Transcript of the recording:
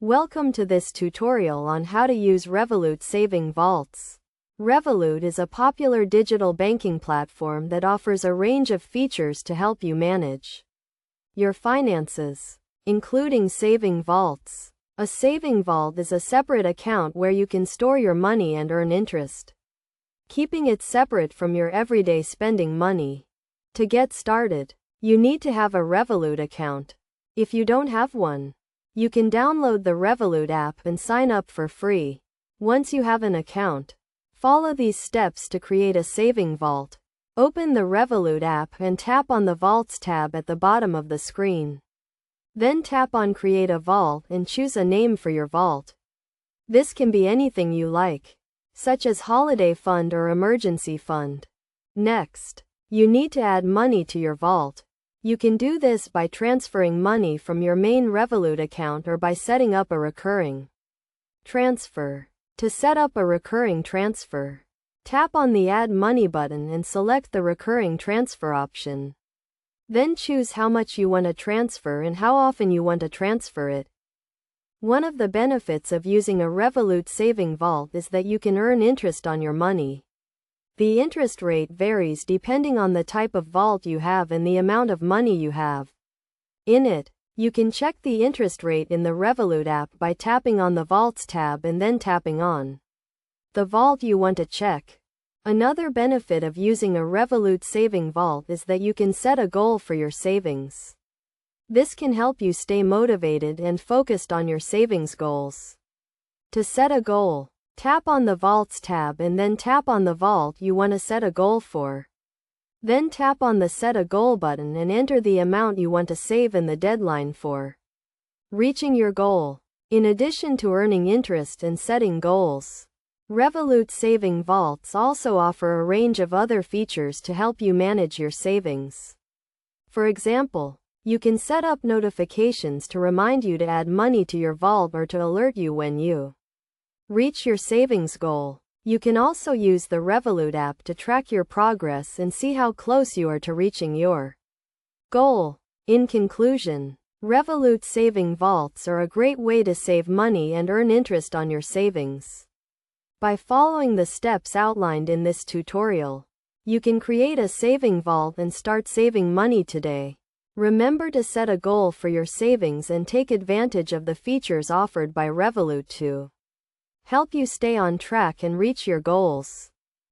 Welcome to this tutorial on how to use Revolut saving vaults. Revolut is a popular digital banking platform that offers a range of features to help you manage your finances, including saving vaults. A saving vault is a separate account where you can store your money and earn interest, keeping it separate from your everyday spending money. To get started, you need to have a Revolut account. If you don't have one, you can download the Revolut app and sign up for free. Once you have an account, follow these steps to create a saving vault. Open the Revolut app and tap on the Vaults tab at the bottom of the screen. Then tap on Create a Vault and choose a name for your vault. This can be anything you like, such as Holiday Fund or Emergency Fund. Next, you need to add money to your vault. You can do this by transferring money from your main Revolut account or by setting up a recurring transfer. To set up a recurring transfer, tap on the Add Money button and select the recurring transfer option. Then choose how much you want to transfer and how often you want to transfer it. One of the benefits of using a Revolut saving vault is that you can earn interest on your money. The interest rate varies depending on the type of vault you have and the amount of money you have in it. You can check the interest rate in the Revolut app by tapping on the Vaults tab and then tapping on the vault you want to check. Another benefit of using a Revolut saving vault is that you can set a goal for your savings. This can help you stay motivated and focused on your savings goals. To set a goal, tap on the Vaults tab and then tap on the vault you want to set a goal for. Then tap on the Set a Goal button and enter the amount you want to save and the deadline for reaching your goal. In addition to earning interest and setting goals, Revolut saving vaults also offer a range of other features to help you manage your savings. For example, you can set up notifications to remind you to add money to your vault or to alert you when you reach your savings goal. You can also use the Revolut app to track your progress and see how close you are to reaching your goal. In conclusion, Revolut saving vaults are a great way to save money and earn interest on your savings. By following the steps outlined in this tutorial, you can create a saving vault and start saving money today. Remember to set a goal for your savings and take advantage of the features offered by Revolut to help you stay on track and reach your goals.